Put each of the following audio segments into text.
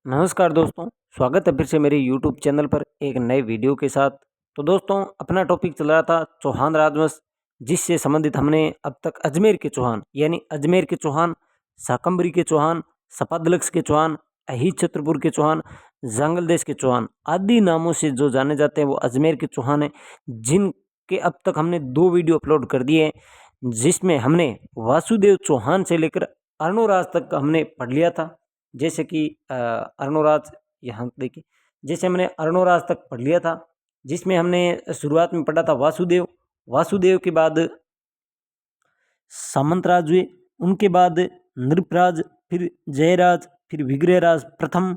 नमस्कार दोस्तों, स्वागत है फिर से मेरे YouTube चैनल पर एक नए वीडियो के साथ। तो दोस्तों, अपना टॉपिक चल रहा था चौहान राजवंश, जिससे संबंधित हमने अब तक अजमेर के चौहान यानी अजमेर के चौहान, शाकंभरी के चौहान, सपादलक्ष के चौहान, अहिर छत्रपुर के चौहान, जंगल देश के चौहान आदि नामों से जो जाने जाते हैं वो अजमेर के चौहान हैं, जिनके अब तक हमने 2 वीडियो अपलोड कर दिए हैं, जिसमें हमने वासुदेव चौहान से लेकर अर्णोराज तक का हमने पढ़ लिया था। जैसे कि अर्णोराज, यहाँ देखिए, जैसे हमने अर्णोराज तक पढ़ लिया था, जिसमें हमने शुरुआत में पढ़ा था वासुदेव। वासुदेव के बाद सामंतराज हुए, उनके बाद नृपराज, फिर जयराज, फिर विग्रहराज प्रथम,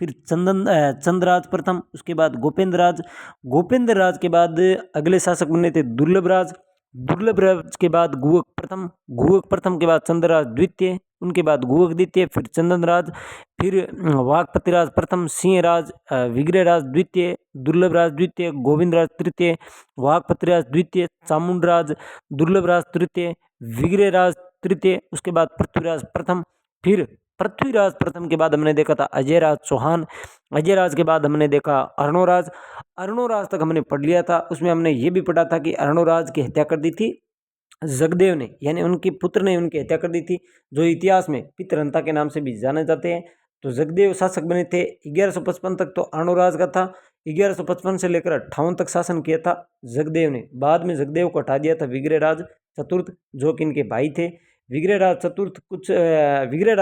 फिर चंद्रराज प्रथम, उसके बाद गोपेंद्र राज। गोपेंद्र राज के बाद अगले शासक बने थे दुर्लभ राज। दुर्लभ राज के बाद गुहक प्रथम, गुहक प्रथम के बाद चंद्रराज द्वितीय, उनके बाद गुहक द्वितीय, फिर चंदन राज, फिर वाघपतिराज प्रथम, सिंहराज, विग्रहराज द्वितीय, दुर्लभ राज द्वितीय, गोविंद राज तृतीय, वाघपतिराज द्वितीय, चामुंडराज, दुर्लभ राज तृतीय, विग्रहराज तृतीय, उसके बाद पृथ्वीराज प्रथम। फिर पृथ्वीराज प्रथम के बाद हमने देखा था अजयराज चौहान। अजयराज के बाद हमने देखा अर्णोराज। अर्णोराज तक हमने पढ़ लिया था। उसमें हमने ये भी पढ़ा था कि अर्णोराज की हत्या कर दी थी जगदेव ने, यानी उनके पुत्र ने उनकी हत्या कर दी थी, जो इतिहास में पितरहंता के नाम से भी जाने जाते हैं। तो जगदेव शासक बने थे। 1155 तक तो अर्णोराज का था। 1155 से लेकर 58 तक शासन किया था जगदेव ने। बाद में जगदेव को हटा दिया था विग्रहराज चतुर्थ, जो कि इनके भाई थे। विग्रहराज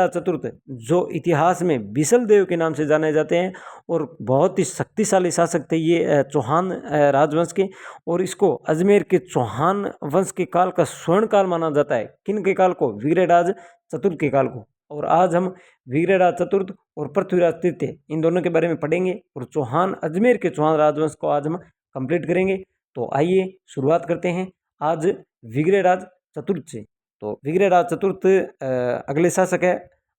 चतुर्थ जो इतिहास में बिसल देव के नाम से जाने जाते हैं और बहुत ही शक्तिशाली शासक थे ये चौहान राजवंश के। और इसको अजमेर के चौहान वंश के काल का स्वर्ण काल माना जाता है। किन के काल को? विग्रहराज चतुर्थ के काल को। और आज हम विग्रहराज चतुर्थ और पृथ्वीराज तृतीय इन दोनों के बारे में पढ़ेंगे और चौहान अजमेर के चौहान राजवंश को आज हम कंप्लीट करेंगे। तो आइए शुरुआत करते हैं आज विग्रहराज चतुर्थ से। तो विग्रहराज चतुर्थ अगले शासक है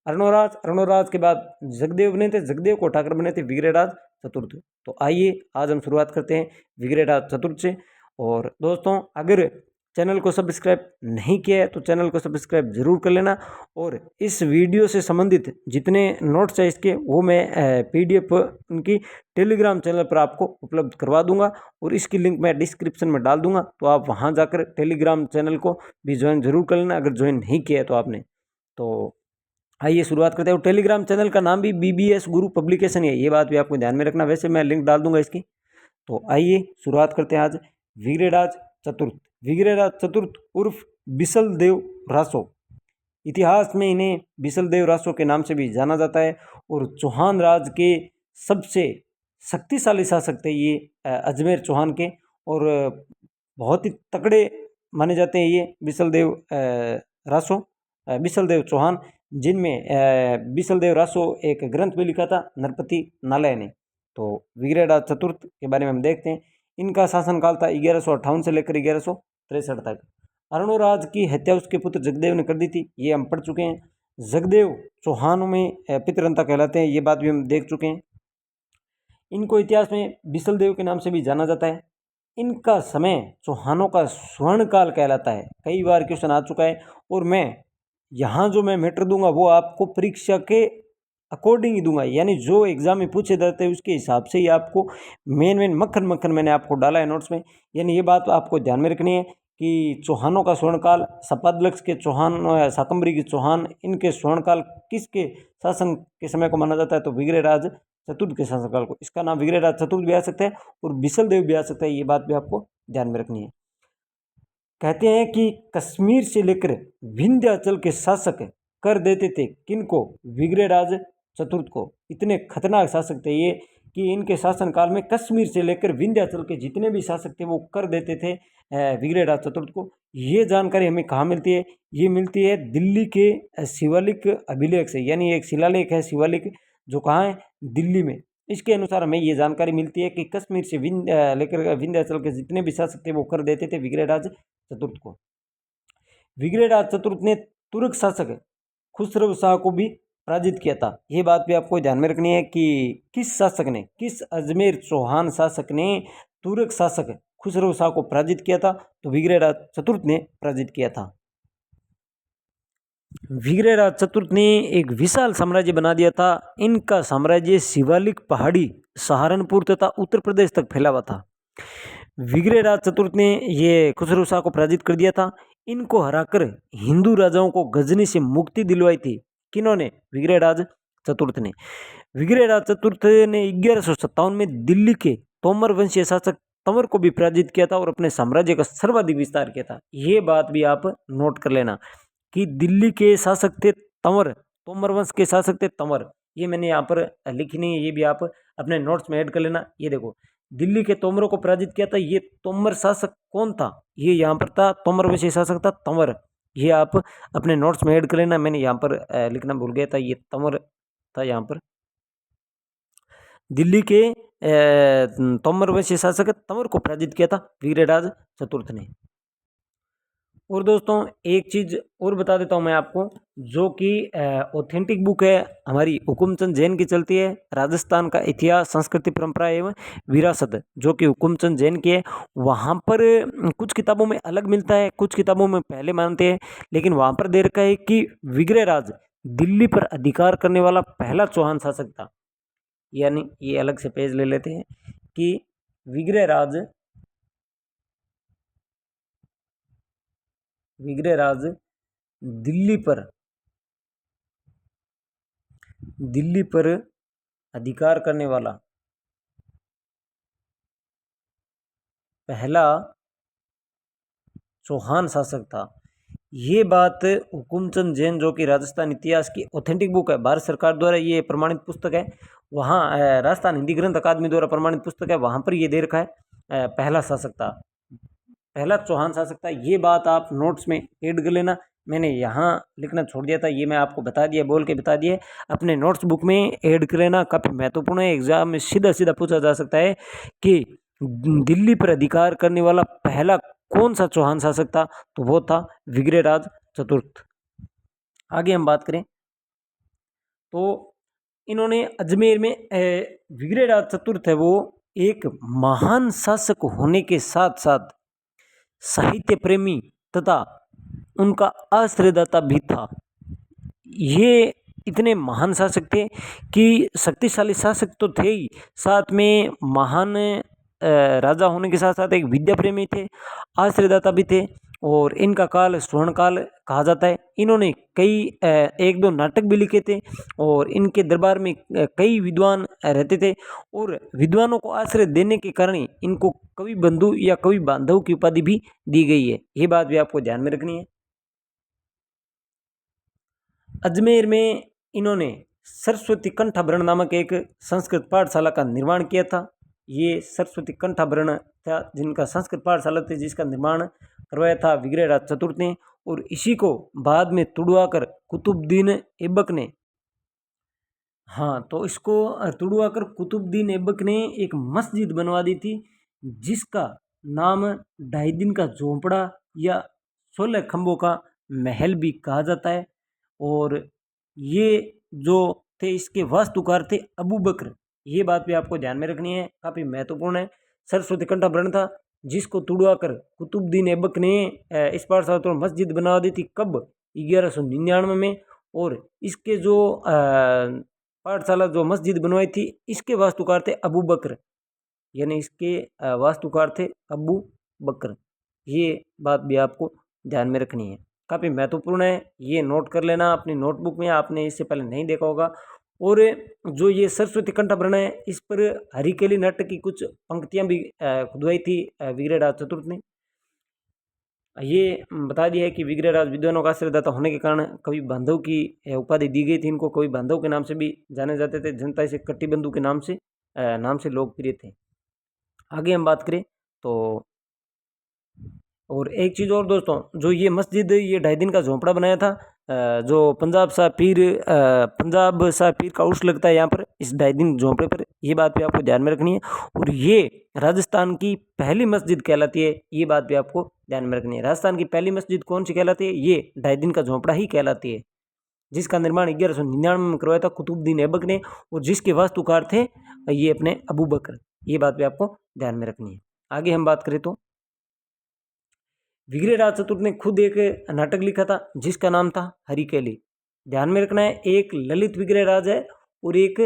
अर्णोराज। अर्णोराज के बाद जगदेव बने थे, जगदेव को उठाकर बने थे विग्रहराज चतुर्थ। तो आइए आज हम शुरुआत करते हैं विग्रहराज चतुर्थ से। और दोस्तों, अगर चैनल को सब्सक्राइब नहीं किया है तो चैनल को सब्सक्राइब जरूर कर लेना। और इस वीडियो से संबंधित जितने नोट्स है इसके, वो मैं PDF उनकी टेलीग्राम चैनल पर आपको उपलब्ध करवा दूंगा और इसकी लिंक मैं डिस्क्रिप्शन में डाल दूंगा। तो आप वहां जाकर टेलीग्राम चैनल को भी ज्वाइन जरूर कर लेना, अगर ज्वाइन नहीं किया है तो आपने। तो आइए शुरुआत करते हैं। और टेलीग्राम चैनल का नाम भी BBS गुरु पब्लिकेशन है, ये बात भी आपको ध्यान में रखना। वैसे मैं लिंक डाल दूंगा इसकी। तो आइए शुरुआत करते हैं आज विग्रहराज चतुर्थ। विग्रहराज चतुर्थ उर्फ बिसल देव रासो, इतिहास में इन्हें बिसल देव रासो के नाम से भी जाना जाता है। और चौहान राज के सबसे शक्तिशाली शासक थे ये अजमेर चौहान के। और बहुत ही तगड़े माने जाते हैं ये बिसल देव रासो, बिसल देव चौहान, जिनमें बिसल देव रासो एक ग्रंथ भी लिखा था नरपति नालय ने। तो विग्रहराज चतुर्थ के बारे में हम देखते हैं। इनका शासनकाल था 1158 से लेकर 1163 तक। अर्णोराज की हत्या उसके पुत्र जगदेव ने कर दी थी, ये हम पढ़ चुके हैं। जगदेव चौहानों में पितरहंता कहलाते हैं, ये बात भी हम देख चुके हैं। इनको इतिहास में बिसल देव के नाम से भी जाना जाता है। इनका समय चौहानों का स्वर्ण काल कहलाता है। कई बार क्वेश्चन आ चुका है और मैं यहाँ जो मैं मैटर दूंगा वो आपको परीक्षा के अकॉर्डिंग ही दूंगा, यानी जो एग्जाम में पूछे जाते हैं उसके हिसाब से ही आपको मेन मक्खन मक्खन मैंने आपको डाला है नोट्स में। यानी ये बात आपको ध्यान में रखनी है कि चौहानों का स्वर्णकाल, सपादलक्ष के चौहान, शाकंभरी के चौहान, इनके स्वर्णकाल किसके शासन के समय को माना जाता है? तो विग्रहराज चतुर्थ के शासनकाल को। इसका नाम विग्रहराज चतुर्थ भी आ सकता है और बिसल देव भी आ सकता है, ये बात भी आपको ध्यान में रखनी है। कहते हैं कि कश्मीर से लेकर विंध्याचल के शासक कर देते थे किनको? विग्रहराज चतुर्थ को। इतने खतरनाक शासक थे ये कि इनके शासनकाल में कश्मीर से लेकर विंध्याचल के जितने भी शासक थे वो कर देते थे विग्रहराज चतुर्थ को। ये जानकारी हमें कहाँ मिलती है? ये मिलती है दिल्ली के शिवालिक अभिलेख से, यानी एक शिलालेख है शिवालिक, जो कहाँ है? दिल्ली में। इसके अनुसार हमें ये जानकारी मिलती है कि कश्मीर से लेकर विंध्याचल के जितने भी शासक थे वो कर देते थे विग्रहराज चतुर्थ को। विग्रहराज चतुर्थ ने तुर्क शासक खुसरो शाह को भी पराजित किया था। ये बात भी आपको ध्यान में रखनी है कि किस शासक ने, किस अजमेर चौहान शासक ने तुर्क शासक खुसरो शाह को पराजित किया था? तो विग्रहराज चतुर्थ ने पराजित किया था। विग्रहराज चतुर्थ ने एक विशाल साम्राज्य बना दिया था। इनका साम्राज्य शिवालिक पहाड़ी, सहारनपुर तथा उत्तर प्रदेश तक फैला हुआ था। विग्रहराज चतुर्थ ने ये खुसरो शाह को पराजित कर दिया था। इनको हराकर हिंदू राजाओं को गजनी से मुक्ति दिलवाई थी। किन्होंने? विग्रहराज चतुर्थ ने। विग्रहराज चतुर्थ ने 1157 में दिल्ली के तोमर वंशीय शासक तंवर को भी पराजित किया था और अपने साम्राज्य का सर्वाधिक विस्तार किया था। ये बात भी आप नोट कर लेना कि दिल्ली के शासक थे तंवर, तोमर वंश के शासक थे तंवर। ये मैंने यहाँ पर लिखी नहीं है, ये भी आप अपने नोट्स में ऐड कर लेना। ये देखो, दिल्ली के तोमरों को पराजित किया था। ये तोमर शासक कौन था? ये यहाँ पर था, तोमर वंशीय शासक था तंवर। ये आप अपने नोट्स में ऐड कर लेना। मैंने यहाँ पर लिखना भूल गया था, ये तंवर था। यहाँ पर दिल्ली के तोमर वंशीय शासक तंवर को पराजित किया था विग्रहराज चतुर्थ ने। और दोस्तों एक चीज़ और बता देता हूँ मैं आपको, जो कि ऑथेंटिक बुक है हमारी हुकुमचंद जैन की चलती है, राजस्थान का इतिहास, संस्कृति, परंपरा एवं विरासत, जो कि हुकुमचंद जैन की है। वहाँ पर कुछ किताबों में अलग मिलता है, कुछ किताबों में पहले मानते हैं, लेकिन वहाँ पर दे रखा है कि विग्रहराज दिल्ली पर अधिकार करने वाला पहला चौहान शासक था। यानी ये अलग से पेज ले लेते हैं कि विग्रहराज दिल्ली पर अधिकार करने वाला पहला चौहान शासक था। ये बात हुकुमचंद जैन, जो कि राजस्थान इतिहास की ऑथेंटिक बुक है, भारत सरकार द्वारा ये प्रमाणित पुस्तक है। वहाँ राजस्थान हिंदी ग्रंथ अकादमी द्वारा प्रमाणित पुस्तक है, वहाँ पर ये दे रखा है पहला शासक था, पहला चौहान शासक था। ये बात आप नोट्स में ऐड कर लेना। मैंने यहाँ लिखना छोड़ दिया था, ये मैं आपको बता दिया, बोल के बता दिए, अपने नोट्स बुक में ऐड कर लेना। काफ़ी महत्वपूर्ण है, एग्जाम में सीधा सीधा पूछा जा सकता है कि दिल्ली पर अधिकार करने वाला पहला कौन सा चौहान शासक था, तो वो था विग्रहराज चतुर्थ। आगे हम बात करें तो इन्होंने अजमेर में विग्रहराज चतुर्थ है वो एक महान शासक होने के साथ साथ साहित्य प्रेमी तथा उनका आश्रयदाता भी था। ये इतने महान शासक थे कि शक्तिशाली शासक तो थे ही, साथ में महान राजा होने के साथ साथ एक विद्या प्रेमी थे, आश्रयदाता भी थे, और इनका काल स्वर्ण काल कहा जाता है। इन्होंने कई एक दो नाटक भी लिखे थे और इनके दरबार में कई विद्वान रहते थे, और विद्वानों को आश्रय देने के कारण ही इनको कवि बंधु या कवि बांधव की उपाधि भी दी गई है। ये बात भी आपको ध्यान में रखनी है। अजमेर में इन्होंने सरस्वती कंठाभरण नामक एक संस्कृत पाठशाला का निर्माण किया था। ये सरस्वती कंठाभरण था जिनका संस्कृत पाठशाला थी, जिसका निर्माण करवाया था विग्रहराज चतुर्थ ने, और इसी को बाद में तुड़वाकर कुतुबुद्दीन ऐबक ने, हाँ, तो इसको तुड़वाकर कुतुबुद्दीन ऐबक ने एक मस्जिद बनवा दी थी, जिसका नाम ढाई दिन का झोंपड़ा या 16 खंभों का महल भी कहा जाता है। और ये जो थे इसके वास्तुकार थे अबू बकर। ये बात भी आपको ध्यान में रखनी है, काफ़ी महत्वपूर्ण है। सरस्वती कंठाभरण था जिसको तुड़वाकर कुतुबुद्दीन ऐबक ने इस पाठशाला तो मस्जिद बनवा दी थी। कब? 1199 में। और इसके जो पाठशाला जो मस्जिद बनवाई थी इसके वास्तुकार थे अबू बकर, यानी इसके वास्तुकार थे अबू बकर। ये बात भी आपको ध्यान में रखनी है, काफ़ी महत्वपूर्ण है, ये नोट कर लेना अपनी नोटबुक में, आपने इससे पहले नहीं देखा होगा। और जो ये सरस्वती कंठाभरण है इस पर हरिकेली नाटक की कुछ पंक्तियाँ भी खुदवाई थी विग्रहराज चतुर्थ ने। ये बता दिया है कि विग्रहराज विद्वानों का आश्रयदाता होने के कारण कवि बांधव की उपाधि दी गई थी इनको। कवि बांधव के नाम से भी जाने जाते थे, जनता इसे कट्टीबंधु के नाम से लोकप्रिय थे। आगे हम बात करें तो और एक चीज़ और दोस्तों, जो ये मस्जिद ये ढाई दिन का झोंपड़ा बनाया था, जो पंजाब शाह पीर का उर्स लगता है यहाँ पर इस ढाई दिन झोंपड़े पर, ये बात भी आपको ध्यान में रखनी है। और ये राजस्थान की पहली मस्जिद कहलाती है, ये बात भी आपको ध्यान में रखनी है। राजस्थान की पहली मस्जिद कौन सी कहलाती है? ये ढाई दिन का झोंपड़ा ही कहलाती है, जिसका निर्माण 1199 में करवाया था कुतुबुद्दीन ऐबक ने, और जिसके वास्तुकार थे ये अपने अबू बकर। ये बात भी आपको ध्यान में रखनी है। आगे हम बात करें तो विग्रहराज चतुर्थ ने खुद एक नाटक लिखा था जिसका नाम था हरिकेली। ध्यान में रखना है, एक ललित विग्रहराज है और एक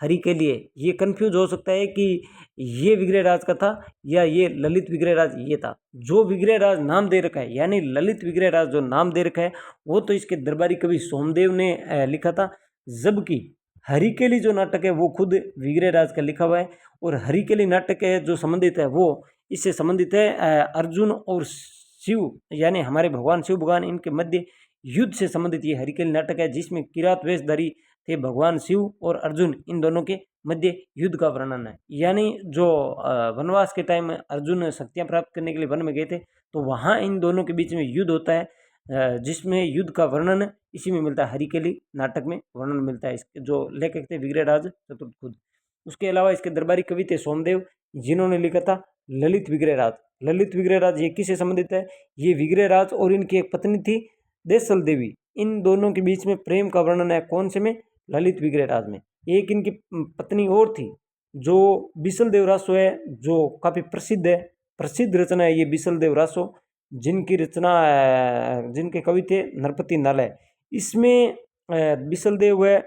हरिकेली है। ये कंफ्यूज हो सकता है कि ये विग्रहराज का था या ये ललित विग्रहराज ये था। जो विग्रहराज नाम दे रखा है यानी ललित विग्रहराज जो नाम दे रखा है वो तो इसके दरबारी कवि सोमदेव ने लिखा था, जबकि हरिकेली जो नाटक है वो खुद विग्रहराज का लिखा हुआ है। और हरिकेली नाटक है जो संबंधित है वो इससे संबंधित है अर्जुन और शिव यानी हमारे भगवान शिव भगवान इनके मध्य युद्ध से संबंधित ये हरिकेली नाटक है, जिसमें किरात वेशधारी थे भगवान शिव और अर्जुन इन दोनों के मध्य युद्ध का वर्णन है। यानी जो वनवास के टाइम अर्जुन शक्तियां प्राप्त करने के लिए वन में गए थे तो वहाँ इन दोनों के बीच में युद्ध होता है, जिसमें युद्ध का वर्णन इसी में मिलता है। हरिकेली नाटक में वर्णन मिलता है। इसके जो लेखक थे विग्रहराज चतुर्थ खुद। उसके अलावा इसके दरबारी कवि थे सोमदेव, जिन्होंने लिखा था ललित विग्रहराज। ललित विग्रहराज ये किससे संबंधित है? ये विग्रहराज और इनकी एक पत्नी थी देसल देवी, इन दोनों के बीच में प्रेम का वर्णन है। कौन से में? ललित विग्रहराज में। एक इनकी पत्नी और थी जो बिसल देव रासो है, जो काफ़ी प्रसिद्ध है, प्रसिद्ध रचना है ये बिसल देव रासो, जिनकी रचना जिनके कवि थे नरपति नालय। इसमें बिसल देव व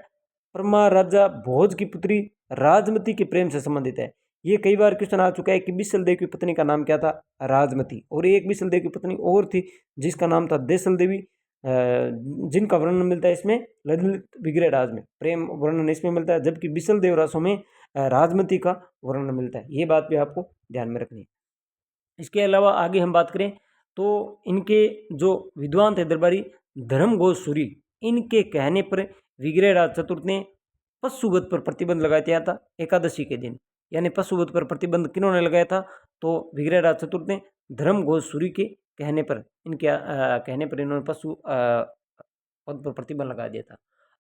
परमा राजा भोज की पुत्री राजमती के प्रेम से संबंधित है। ये कई बार क्वेश्चन आ चुका है कि बिसल देव की पत्नी का नाम क्या था? राजमती। और एक बिसल देव की पत्नी और थी जिसका नाम था देसल देवी, जिनका वर्णन मिलता है इसमें ललित विग्रहराज में, प्रेम वर्णन इसमें मिलता है, जबकि बिसल देव रासों में राजमती का वर्णन मिलता है। ये बात भी आपको ध्यान में रखनी है। इसके अलावा आगे हम बात करें तो इनके जो विद्वान थे दरबारी धर्म घोष सूरी, इनके कहने पर विग्रहराज चतुर्थ ने पशुवध पर प्रतिबंध लगा दिया था एकादशी के दिन। यानी पशुवध पर प्रतिबंध किन्होंने लगाया था? तो विग्रहराज चतुर्थ ने धर्म घोष सूरी के कहने पर, इनके कहने पर इन्होंने पशु पद पर प्रतिबंध लगा दिया था।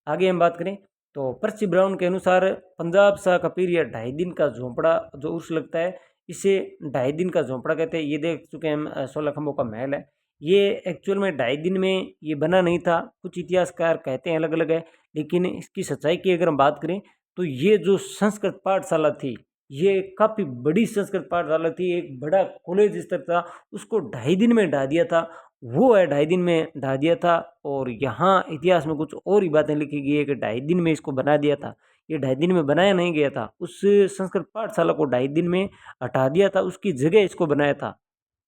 आगे हम बात करें तो पर्ची ब्राउन के अनुसार पंजाब शाह का पीरियड 2.5 दिन का झोंपड़ा जो उर्स लगता है, इसे 2.5 दिन का झोंपड़ा कहते हैं। ये देख चुके हैं हम 16 खंभों का महल है। ये एक्चुअल में 2.5 दिन में ये बना नहीं था, कुछ इतिहासकार कहते हैं अलग अलग है, लेकिन इसकी सच्चाई की अगर हम बात करें तो ये जो संस्कृत पाठशाला थी ये काफ़ी बड़ी संस्कृत पाठशाला थी, एक बड़ा कॉलेज स्तर था, उसको 2.5 दिन में ढा दिया था। वो है 2.5 दिन में ढा दिया था। और यहाँ इतिहास में कुछ और ही बातें लिखी गई है कि 2.5 दिन में इसको बना दिया था। ये 2.5 दिन में बनाया नहीं गया था, उस संस्कृत पाठशाला को 2.5 दिन में हटा दिया था, उसकी जगह इसको बनाया था।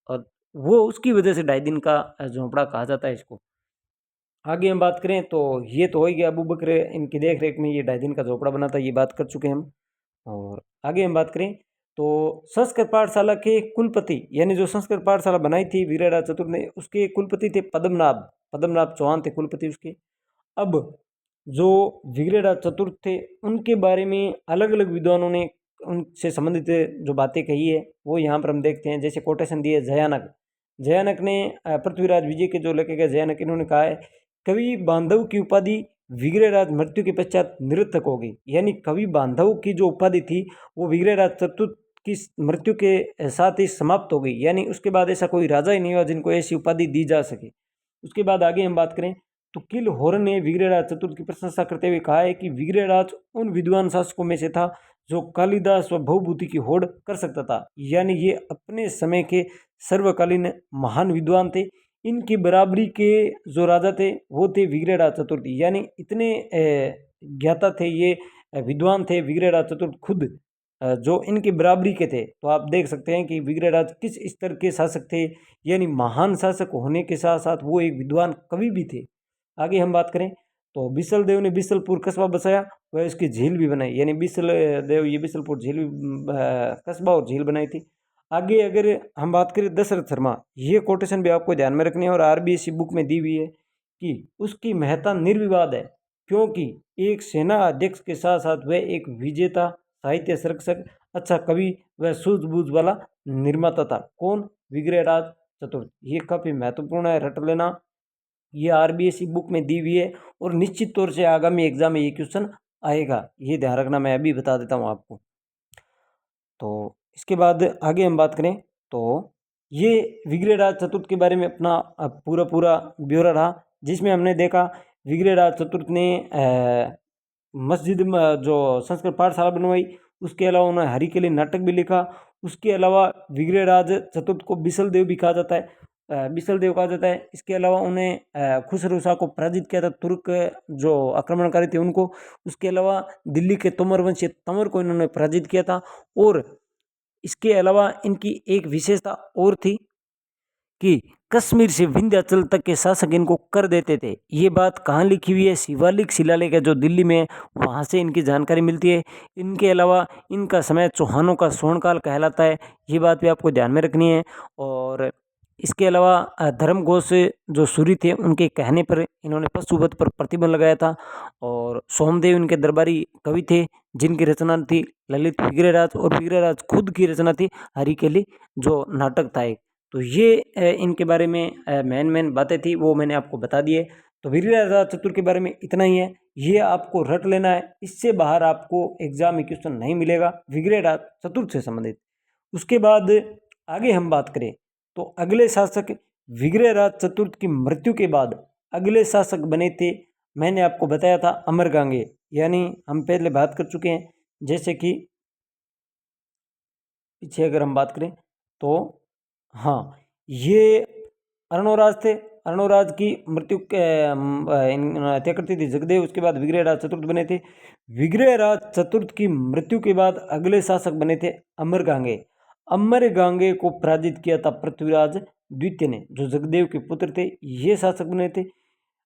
और वो उसकी वजह से 2.5 दिन का झोंपड़ा कहा जाता है इसको। आगे हम बात करें तो ये तो हो ही गया, अबू बकर इनकी देख रेख में ये 2.5 दिन का झोंपड़ा बना था, ये बात कर चुके हैं हम। और आगे हम बात करें तो संस्कृत पाठशाला के कुलपति, यानी जो संस्कृत पाठशाला बनाई थी विग्रहराज चतुर्थ ने, उसके कुलपति थे पद्मनाभ, पद्मनाभ चौहान थे कुलपति उसके। अब जो विग्रहराज चतुर्थ थे उनके बारे में अलग अलग विद्वानों ने उनसे संबंधित जो बातें कही है वो यहाँ पर हम देखते हैं। जैसे कोटेशन दिए जयानक, जयानक ने पृथ्वीराज विजय के जो लेके गए जयानक, इन्होंने कहा है कवि बांधव की उपाधि विग्रहराज मृत्यु के पश्चात निरर्थक हो गई। यानी कवि बांधव की जो उपाधि थी वो विग्रहराज चतुर्थ की मृत्यु के साथ ही समाप्त हो गई। यानी उसके बाद ऐसा कोई राजा ही नहीं हुआ जिनको ऐसी उपाधि दी जा सके। उसके बाद आगे हम बात करें तो किलहोर ने विग्रहराज चतुर्थ की प्रशंसा करते हुए कहा है कि विग्रहराज उन विद्वान शासकों में से था जो कालिदास व भवभूति की होड़ कर सकता था। यानी ये अपने समय के सर्वकालीन महान विद्वान थे। इनकी बराबरी के जो राजा थे वो थे विग्रहराज चतुर्थ। यानी इतने ज्ञाता थे ये, विद्वान थे विग्रहराज चतुर्थ खुद, जो इनकी बराबरी के थे। तो आप देख सकते हैं कि विग्रहराज किस स्तर के शासक थे। यानी महान शासक होने के साथ साथ वो एक विद्वान कवि भी थे। आगे हम बात करें तो बिसल देव ने बिसलपुर कस्बा बसाया व इसकी झील भी बनाई। यानी बिसल देव ये बिसलपुर झील कस्बा और झील बनाई थी। आगे अगर हम बात करें दशरथ शर्मा, ये कोटेशन भी आपको ध्यान में रखनी है और आरबीएससी बुक में दी हुई है कि उसकी महत्ता निर्विवाद है, क्योंकि एक सेना अध्यक्ष के साथ साथ वह एक विजेता, साहित्य संरक्षक, अच्छा कवि व सूझबूझ वाला निर्माता था। कौन? विग्रहराज चतुर्थ। ये काफ़ी महत्वपूर्ण है, रट लेना। ये आरबीएससी बुक में दी हुई है और निश्चित तौर से आगामी एग्जाम में ये क्वेश्चन आएगा, ये ध्यान रखना, मैं अभी बता देता हूँ आपको। तो इसके बाद आगे हम बात करें तो ये विग्रहराज चतुर्थ के बारे में अपना पूरा पूरा ब्यौरा रहा, जिसमें हमने देखा विग्रहराज चतुर्थ ने मस्जिद में जो संस्कृत पाठशाला बनवाई, उसके अलावा उन्होंने हरि के लिए नाटक भी लिखा। उसके अलावा विग्रहराज चतुर्थ को बिसल देव भी कहा जाता है। बिसल देव कहा जाता है। इसके अलावा उन्हें खुसरो शाह को पराजित किया था, तुर्क जो आक्रमणकारी थे उनको। उसके अलावा दिल्ली के तोमर वंशी तंवर को इन्होंने पराजित किया था। और इसके अलावा इनकी एक विशेषता और थी कि कश्मीर से विंध्याचल तक के शासक इनको कर देते थे। ये बात कहाँ लिखी हुई है? शिवालिक शिलालेख है जो दिल्ली में है, वहाँ से इनकी जानकारी मिलती है। इनके अलावा इनका समय चौहानों का स्वर्णकाल कहलाता है, ये बात भी आपको ध्यान में रखनी है। और इसके अलावा धर्मघोष जो सूरी थे उनके कहने पर इन्होंने पशुवध पर प्रतिबंध लगाया था। और सोमदेव इनके दरबारी कवि थे जिनकी रचना थी ललित विग्रहराज, और विग्रहराज खुद की रचना थी हरिकेली जो नाटक था एक। तो ये इनके बारे में मेन बातें थी, वो मैंने आपको बता दी है। तो विग्रहराज चतुर के बारे में इतना ही है, ये आपको रट लेना है, इससे बाहर आपको एग्जाम में क्वेश्चन नहीं मिलेगा विग्रहराज चतुर्थ से संबंधित। उसके बाद आगे हम बात करें तो अगले शासक विग्रहराज चतुर्थ की मृत्यु के बाद अगले शासक बने थे, मैंने आपको बताया था अमरगांगे, यानी हम पहले बात कर चुके हैं। जैसे कि पीछे अगर हम बात करें तो हाँ, ये अर्णोराज थे। अर्णोराज की मृत्यु हत्या करती थी जगदेव। उसके बाद विग्रहराज चतुर्थ बने थे। विग्रहराज चतुर्थ की मृत्यु के बाद अगले शासक बने थे अमरगांगे। अमरगांगे को पराजित किया था पृथ्वीराज द्वितीय ने, जो जगदेव के पुत्र थे, ये शासक बने थे।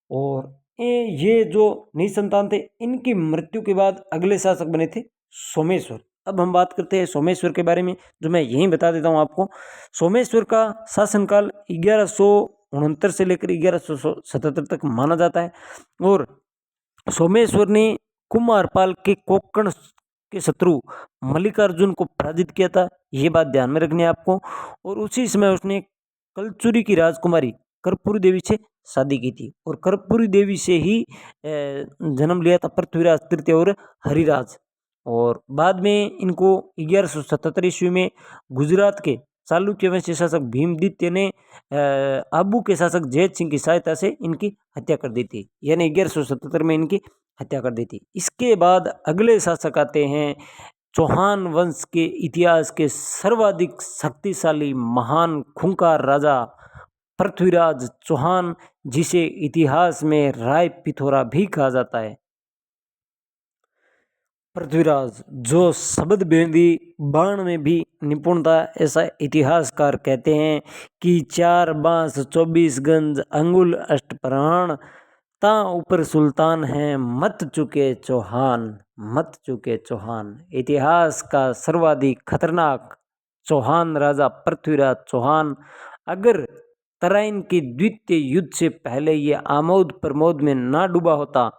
और ये जो निसंतान थे, इनकी मृत्यु के बाद अगले शासक बने थे सोमेश्वर। अब हम बात करते हैं सोमेश्वर के बारे में, जो मैं यहीं बता देता हूँ आपको। सोमेश्वर का शासनकाल 1169 से लेकर 1177 तक माना जाता है। और सोमेश्वर ने कुमारपाल के कोंकण के शत्रु मल्लिकार्जुन को पराजित किया था, ये बात ध्यान में रखनी है आपको। और उसी समय उसने कलचुरी की राजकुमारी कर्पूरी देवी से शादी की थी, और कर्पूरी देवी से ही जन्म लिया था पृथ्वीराज तृतीय और हरिराज। और बाद में इनको 1177 ईस्वी में गुजरात के चालुक्य वंशीय शासक भीमदित्य ने आबू के शासक जैत सिंह की सहायता से इनकी हत्या कर दी थी, यानी 1177 में इनकी हत्या कर दी थी। इसके बाद अगले शासक आते हैं चौहान वंश के इतिहास के सर्वाधिक शक्तिशाली महान खूंखार राजा पृथ्वीराज चौहान, जिसे इतिहास में राय पिथौरा भी कहा जाता है। पृथ्वीराज जो शब्द भेदी बाण में भी निपुण था, ऐसा इतिहासकार कहते हैं कि 4 बांस 24 गंज अंगुल अष्टप्रहण ता ऊपर सुल्तान है मत चुके चौहान, मत चुके चौहान। इतिहास का सर्वाधिक खतरनाक चौहान राजा पृथ्वीराज चौहान, अगर तराइन के द्वितीय युद्ध से पहले ये आमोद प्रमोद में ना डूबा होता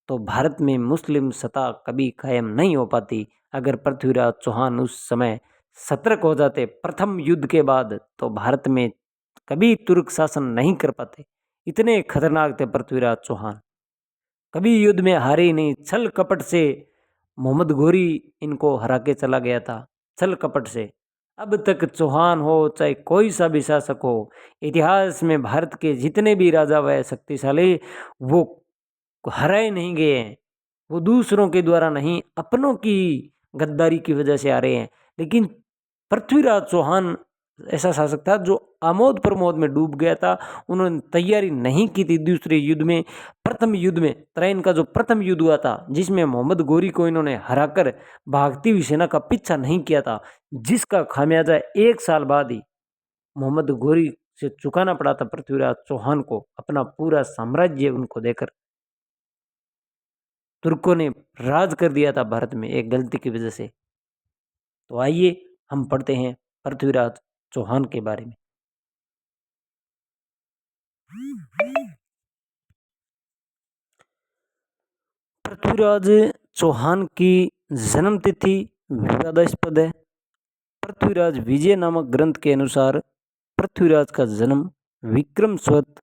तो भारत में मुस्लिम सत्ता कभी कायम नहीं हो पाती। अगर पृथ्वीराज चौहान उस समय सतर्क हो जाते प्रथम युद्ध के बाद, तो भारत में कभी तुर्क शासन नहीं कर पाते। इतने खतरनाक थे पृथ्वीराज चौहान, कभी युद्ध में हारे ही नहीं। छल कपट से मोहम्मद घोरी इनको हरा के चला गया था, छल कपट से। अब तक चौहान हो चाहे कोई सा भी शासक हो, इतिहास में भारत के जितने भी राजा व शक्तिशाली, वो हराए नहीं गए हैं। वो दूसरों के द्वारा नहीं, अपनों की गद्दारी की वजह से आ रहे हैं। लेकिन पृथ्वीराज चौहान ऐसा शासक था जो आमोद प्रमोद में डूब गया था। उन्होंने तैयारी नहीं की थी दूसरे युद्ध में। प्रथम युद्ध में, तराइन का जो प्रथम युद्ध हुआ था, जिसमें मोहम्मद घोरी को इन्होंने हराकर भागती हुई सेना का पीछा नहीं किया था, जिसका खामियाजा 1 साल बाद ही मोहम्मद घोरी से चुकाना पड़ा था पृथ्वीराज चौहान को, अपना पूरा साम्राज्य उनको देकर। तुर्कों ने राज कर दिया था भारत में एक गलती की वजह से। तो आइए हम पढ़ते हैं पृथ्वीराज चौहान के बारे में। पृथ्वीराज चौहान की जन्म तिथि विवादास्पद है। पृथ्वीराज विजय नामक ग्रंथ के अनुसार पृथ्वीराज का जन्म विक्रम संवत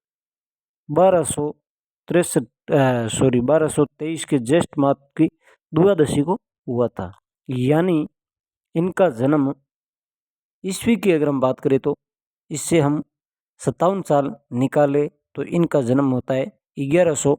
1223 के ज्येष्ठ मास की द्वादशी को हुआ था। यानी इनका जन्म ईस्वी की अगर हम बात करें तो इससे हम 57 साल निकाले तो इनका जन्म होता है 1100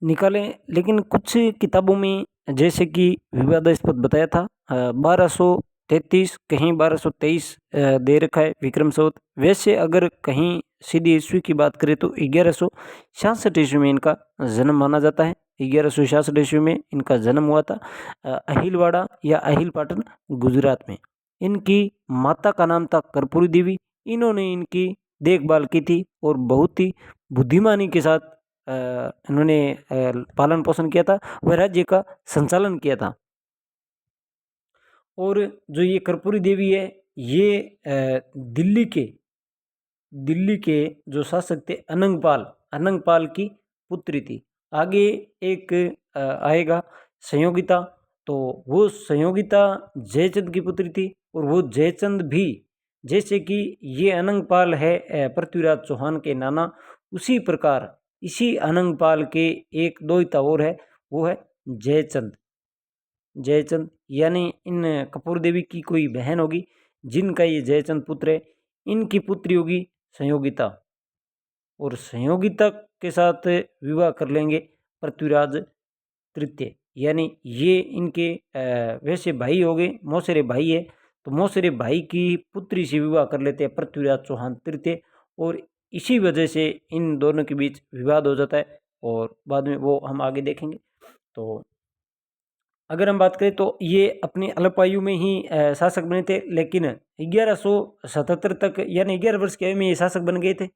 निकालें। लेकिन कुछ किताबों में जैसे कि विवादास्पद बताया था 1200 1233, कहीं 1223 दे रखा है विक्रम संवत। वैसे अगर कहीं सीधी ईस्वी की बात करें तो 1166 ईस्वी में इनका जन्म माना जाता है। 1166 ईस्वी में इनका जन्म हुआ था अहिलवाड़ा या अहिलपाटन गुजरात में। इनकी माता का नाम था कर्पूरी देवी। इन्होंने इनकी देखभाल की थी और बहुत ही बुद्धिमानी के साथ इन्होंने पालन पोषण किया था व राज्य का संचालन किया था। और जो ये कर्पूरी देवी है ये दिल्ली के जो शासक थे अनंगपाल की पुत्री थी। आगे एक आएगा संयोगिता, तो वो संयोगिता जयचंद की पुत्री थी और वो जयचंद भी जैसे कि ये अनंगपाल है पृथ्वीराज चौहान के नाना, उसी प्रकार इसी अनंगपाल के एक दो हिता और है, वो है जयचंद यानी इन कपूर देवी की कोई बहन होगी जिनका ये जयचंद पुत्र है। इनकी पुत्री होगी संयोगिता और संयोगिता के साथ विवाह कर लेंगे पृथ्वीराज तृतीय, यानी ये इनके वैसे भाई हो गए, मौसेरे भाई है, तो मौसेरे भाई की पुत्री से विवाह कर लेते हैं पृथ्वीराज चौहान तृतीय और इसी वजह से इन दोनों के बीच विवाद हो जाता है और बाद में वो हम आगे देखेंगे। तो अगर हम बात करें तो ये अपनी अल्प आयु में ही शासक बने थे, लेकिन 1177 तक यानी 11 वर्ष की आयु में ये शासक बन गए थे।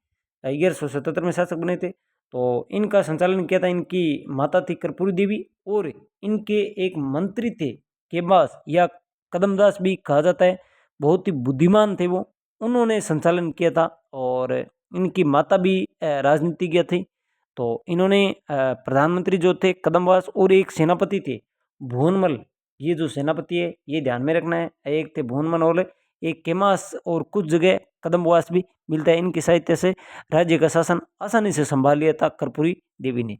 1177 में शासक बने थे। तो इनका संचालन किया था इनकी माता थी कर्पूरी देवी और इनके एक मंत्री थे केबास या कदमदास भी कहा जाता है, बहुत ही बुद्धिमान थे वो, उन्होंने संचालन किया था। और इनकी माता भी राजनीतिज्ञ थी। तो इन्होंने प्रधानमंत्री जो थे कदमवास और एक सेनापति थे भुवनमल, ये जो सेनापति है ये ध्यान में रखना है, एक थे भुवनमल और एक केमास और कुछ जगह कदमवास भी मिलता है। इनके साहित्य से राज्य का शासन आसानी से संभाल लिया था कर्पूरी देवी ने।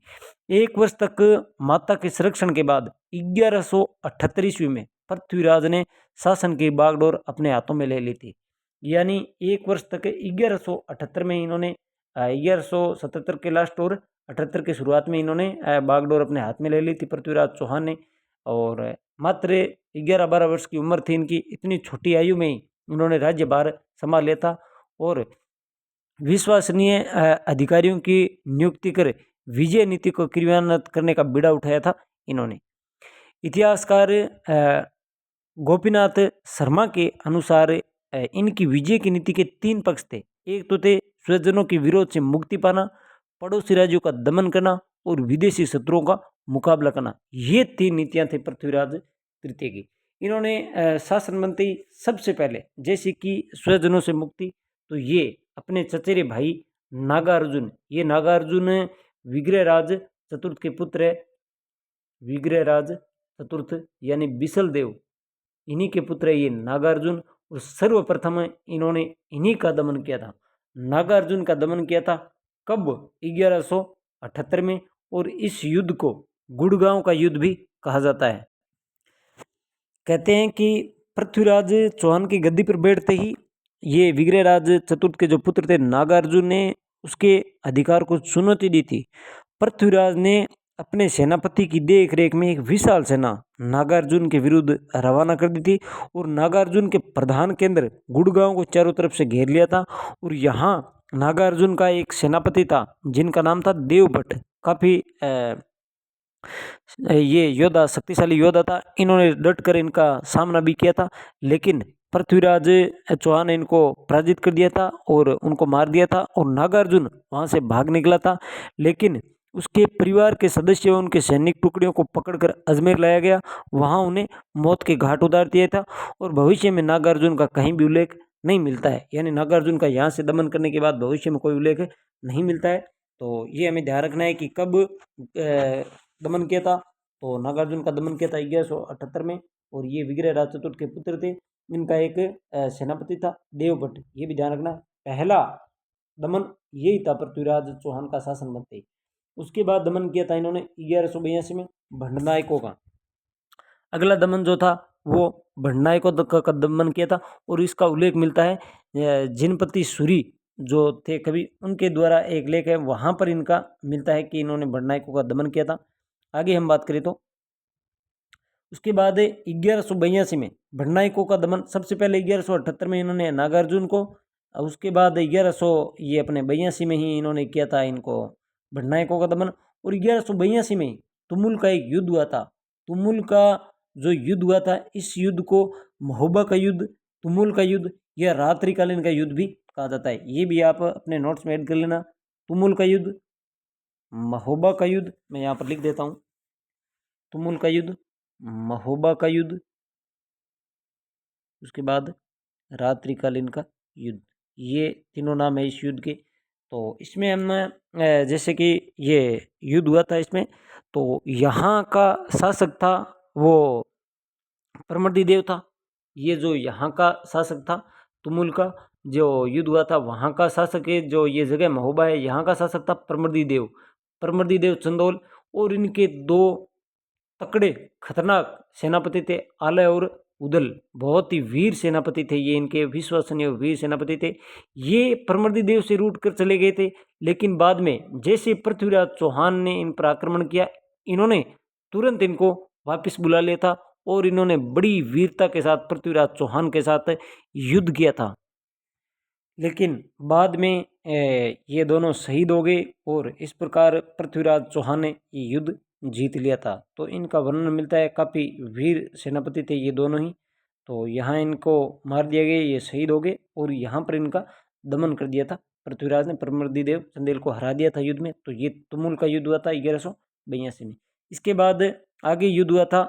1 वर्ष तक माता के संरक्षण के बाद 1178 ईस्वी में पृथ्वीराज ने शासन की बागडोर अपने हाथों में ले ली थी। यानी 1 वर्ष तक 1178 में इन्होंने 1177 के लास्ट और 78 के शुरुआत में इन्होंने बागडोर अपने हाथ में ले ली थी पृथ्वीराज चौहान ने। और मात्र 11-12 वर्ष की उम्र थी इनकी, इतनी छोटी आयु में ही उन्होंने राज्यभार संभाल लिया था और विश्वसनीय अधिकारियों की नियुक्ति कर विजय नीति को क्रियान्वित करने का बीड़ा उठाया था इन्होंने। इतिहासकार गोपीनाथ शर्मा के अनुसार इनकी विजय की नीति के 3 पक्ष थे। एक तो थे स्वजनों के विरोध से मुक्ति पाना, पड़ोसी राज्यों का दमन करना और विदेशी शत्रुओं का मुकाबला करना। ये 3 नीतियां थे पृथ्वीराज तृतीय की। इन्होंने शासन बनते ही सबसे पहले जैसे कि स्वजनों से मुक्ति, तो ये अपने चचेरे भाई नागार्जुन, ये नागार्जुन विग्रहराज चतुर्थ के पुत्र है। विग्रहराज चतुर्थ यानी बिसल देव, इन्हीं के पुत्र है ये नागार्जुन। और सर्वप्रथम इन्होंने इन्हीं का दमन किया था, नागार्जुन का दमन किया था। कब? 1178 में। और इस युद्ध को गुड़गांव का युद्ध भी कहा जाता है। कहते हैं कि पृथ्वीराज चौहान की गद्दी पर बैठते ही ये विग्रहराज चतुर्थ के जो पुत्र थे नागार्जुन ने उसके अधिकार को चुनौती दी थी। पृथ्वीराज ने अपने सेनापति की देख रेख में एक विशाल सेना नागार्जुन के विरुद्ध रवाना कर दी थी और नागार्जुन के प्रधान केंद्र गुड़गांव को चारों तरफ से घेर लिया था। और यहाँ नागार्जुन का एक सेनापति था जिनका नाम था देवभट्ट, काफ़ी ये योद्धा, शक्तिशाली योद्धा था। इन्होंने डटकर इनका सामना भी किया था, लेकिन पृथ्वीराज चौहान ने इनको पराजित कर दिया था और उनको मार दिया था और नागार्जुन वहाँ से भाग निकला था। लेकिन उसके परिवार के सदस्यों, उनके सैनिक टुकड़ियों को पकड़कर अजमेर लाया गया, वहाँ उन्हें मौत के घाट उतार दिया था। और भविष्य में नागार्जुन का कहीं भी उल्लेख नहीं मिलता है, यानी नागार्जुन का यहाँ से दमन करने के बाद भविष्य में कोई उल्लेख नहीं मिलता है। तो ये हमें ध्यान रखना है कि कब दमन किया था। तो नागार्जुन का दमन किया था 1178 में और ये विग्रहराज चतुर्थ के पुत्र थे। इनका एक सेनापति था देवभट्ट, ये भी ध्यान रखना। पहला दमन यही था पृथ्वीराज चौहान का शासन बनते ही। उसके बाद दमन किया था इन्होंने 1182 में भंडनायकों का। अगला दमन जो था वो भंडनायकों का दमन किया था और इसका उल्लेख मिलता है जिनपति सूरी जो थे कवि, उनके द्वारा एक लेख है, वहाँ पर इनका मिलता है कि इन्होंने भंडनायकों का दमन किया था। आगे हम बात करें तो उसके बाद 1182 में भटनायकों का दमन, सबसे पहले 1178 में इन्होंने नागार्जुन को, उसके बाद 1100 ये अपने 82 में ही इन्होंने किया था इनको भटनायकों का दमन। और 1182 में तुमुल का एक युद्ध हुआ था। तुमुल का जो युद्ध हुआ था, इस युद्ध को महोबा का युद्ध, तुमुल का युद्ध या रात्रिकालीन का युद्ध भी कहा जाता है। ये भी आप अपने नोट्स में ऐड कर लेना। तुमुल का युद्ध, महोबा का युद्ध, मैं यहाँ पर लिख देता हूँ, तुमुल का युद्ध, महोबा का युद्ध, उसके बाद रात्रिकालीन का युद्ध, ये तीनों नाम है इस युद्ध के। तो इसमें हम जैसे कि ये युद्ध हुआ था इसमें, तो यहाँ का शासक था वो परमर्दी देव था। ये जो यहाँ का शासक था तुमुल का, जो युद्ध हुआ था वहाँ का शासक है, जो ये जगह महोबा है, यहाँ का शासक था परमर्दी देव, परमर्दी देव चंदोल। और इनके दो तकड़े खतरनाक सेनापति थे, आलय और उदल, बहुत ही वीर सेनापति थे ये, इनके विश्वसनीय वीर सेनापति थे। ये परमर्दी देव से रूट कर चले गए थे, लेकिन बाद में जैसे पृथ्वीराज चौहान ने इन पर आक्रमण किया, इन्होंने तुरंत इनको वापस बुला लिया था और इन्होंने बड़ी वीरता के साथ पृथ्वीराज चौहान के साथ युद्ध किया था। लेकिन बाद में ये दोनों शहीद हो गए और इस प्रकार पृथ्वीराज चौहान ने ये युद्ध जीत लिया था। तो इनका वर्णन मिलता है, काफ़ी वीर सेनापति थे ये दोनों ही। तो यहाँ इनको मार दिया गया, ये शहीद हो गए और यहाँ पर इनका दमन कर दिया था पृथ्वीराज ने, परमर्दी देव चंदेल को हरा दिया था युद्ध में। तो ये तुमुल का युद्ध हुआ था 1182 में। इसके बाद आगे युद्ध हुआ था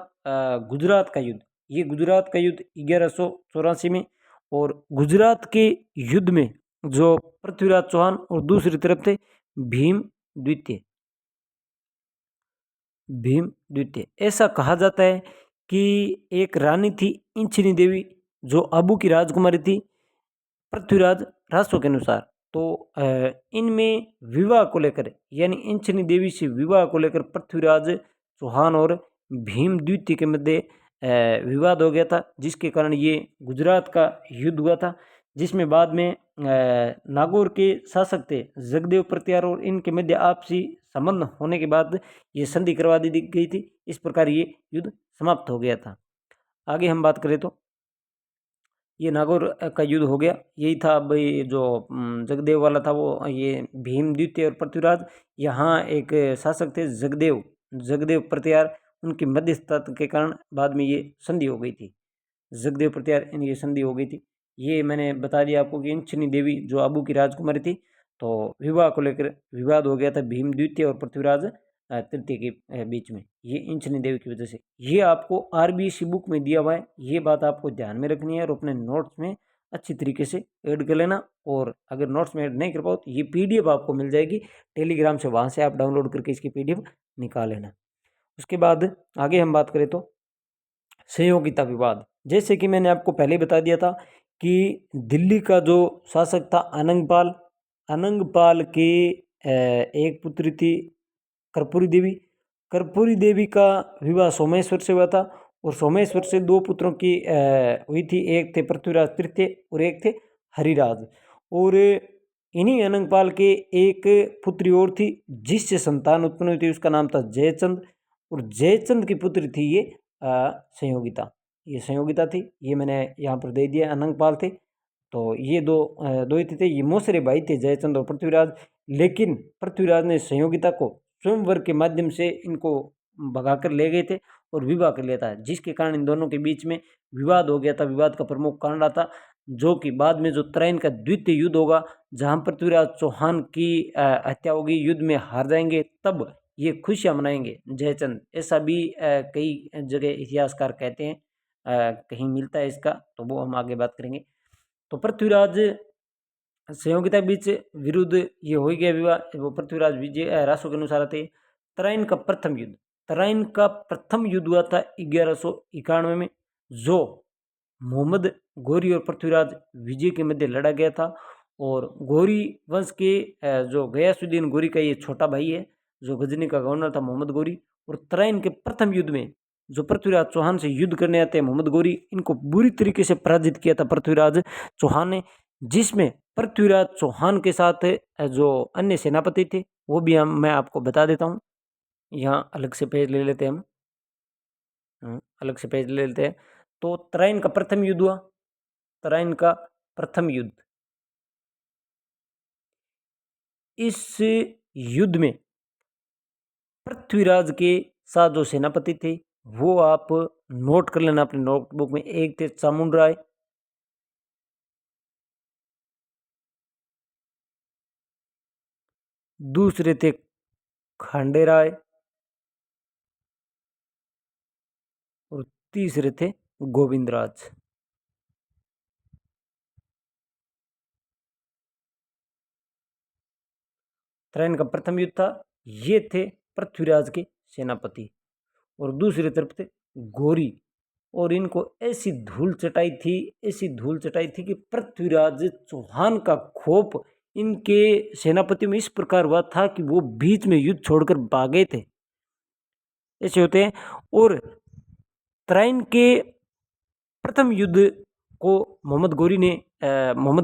गुजरात का युद्ध। ये गुजरात का युद्ध 1184 में, और गुजरात के युद्ध में जो पृथ्वीराज चौहान और दूसरी तरफ थे भीम द्वितीय, भीम द्वितीय। ऐसा कहा जाता है कि एक रानी थी इंचनी देवी, जो आबू की राजकुमारी थी पृथ्वीराज रासो के अनुसार। तो इनमें विवाह को लेकर, यानी इंचनी देवी से विवाह को लेकर पृथ्वीराज चौहान और भीम द्वितीय के मध्य विवाद हो गया था, जिसके कारण ये गुजरात का युद्ध हुआ था, जिसमें बाद में नागौर के शासक थे जगदेव प्रत्यार और इनके मध्य आपसी संबंध होने के बाद ये संधि करवा दी गई थी। इस प्रकार ये युद्ध समाप्त हो गया था। आगे हम बात करें तो ये नागौर का युद्ध हो गया, यही था भाई जो जगदेव वाला था वो, ये भीम द्वितीय और पृथ्वीराज, यहाँ एक शासक थे जगदेव, जगदेव प्रत्यार, उनकी मध्यस्थता के कारण बाद में ये संधि हो गई थी, जगदेव प्रत्यार इनकी संधि हो गई थी। ये मैंने बता दिया आपको कि इंचनी देवी जो आबू की राजकुमारी थी, तो विवाह को लेकर विवाद हो गया था भीम द्वितीय और पृथ्वीराज तृतीय के बीच में, ये इंचनी देवी की वजह से। ये आपको आरबीएससी बुक में दिया हुआ है, ये बात आपको ध्यान में रखनी है और अपने नोट्स में अच्छी तरीके से ऐड कर लेना। और अगर नोट्स में ऐड नहीं कर पाओ तो ये पीडीएफ आपको मिल जाएगी टेलीग्राम से, वहाँ से आप डाउनलोड करके इसकी पीडीएफ निकाल लेना। उसके बाद आगे हम बात करें तो सहयोगिता विवाद, जैसे कि मैंने आपको पहले बता दिया था कि दिल्ली का जो शासक था अनंगपाल, अनंगपाल के एक पुत्री थी कर्पूरी देवी, कर्पूरी देवी का विवाह सोमेश्वर से हुआ था और सोमेश्वर से दो पुत्रों की हुई थी, एक थे पृथ्वीराज तृतीय और एक थे हरिराज। और इन्हीं अनंगपाल के एक पुत्री और थी जिससे संतान उत्पन्न हुई थी, उसका नाम था जयचंद, और जयचंद की पुत्री थी ये संयोगिता, ये संयोगिता थी, ये मैंने यहाँ पर दे दिया, अनंगपाल थे। तो ये दो ही थे, ये मौसरे भाई थे जयचंद और पृथ्वीराज। लेकिन पृथ्वीराज ने संयोगिता को स्वयंवर के माध्यम से इनको भगाकर ले गए थे और विवाह कर लिया था, जिसके कारण इन दोनों के बीच में विवाद हो गया था। विवाद का प्रमुख कारण रहा था जो कि बाद में जो त्रैन का द्वितीय युद्ध होगा, जहां पृथ्वीराज चौहान की हत्या होगी, युद्ध में हार जाएंगे, तब ये खुशियां मनाएंगे जयचंद, ऐसा भी कई जगह इतिहासकार कहते हैं, कहीं मिलता है इसका, तो वो हम आगे बात करेंगे। तो पृथ्वीराज संयोगिता के बीच विरुद्ध ये हो गया विवाह, वो पृथ्वीराज विजय रासो के अनुसार थे। तराइन का प्रथम युद्ध, तराइन का प्रथम युद्ध हुआ था 1191 में, जो मोहम्मद गौरी और पृथ्वीराज विजय के मध्य लड़ा गया था। और गौरी वंश के जो गयासुद्दीन गौरी का ये छोटा भाई है, जो गजनी का गवर्नर था मोहम्मद गौरी। और तराइन के प्रथम युद्ध में जो पृथ्वीराज चौहान से युद्ध करने आते हैं मोहम्मद गौरी, इनको बुरी तरीके से पराजित किया था पृथ्वीराज चौहान ने, जिसमें पृथ्वीराज चौहान के साथ जो अन्य सेनापति थे वो भी मैं आपको बता देता हूँ। यहाँ अलग से पेज ले लेते हैं हम। अलग से पेज ले लेते हैं। तो तराइन का प्रथम युद्ध हुआ, तराइन का प्रथम युद्ध। इस युद्ध में पृथ्वीराज के साथ जो सेनापति थे वो आप नोट कर लेना अपने नोटबुक में। एक थे चामुंड राय, दूसरे थे खांडे राय और तीसरे थे गोविंदराज। तराइन का प्रथम युद्ध था, ये थे पृथ्वीराज के सेनापति। और दूसरी तरफ थे गौरी, और इनको ऐसी धूल चटाई थी, ऐसी धूल चटाई थी कि पृथ्वीराज चौहान का खौफ इनके सेनापति में इस प्रकार हुआ था कि वो बीच में युद्ध छोड़कर भागे थे, ऐसे होते हैं। और तराइन के प्रथम युद्ध को मोहम्मद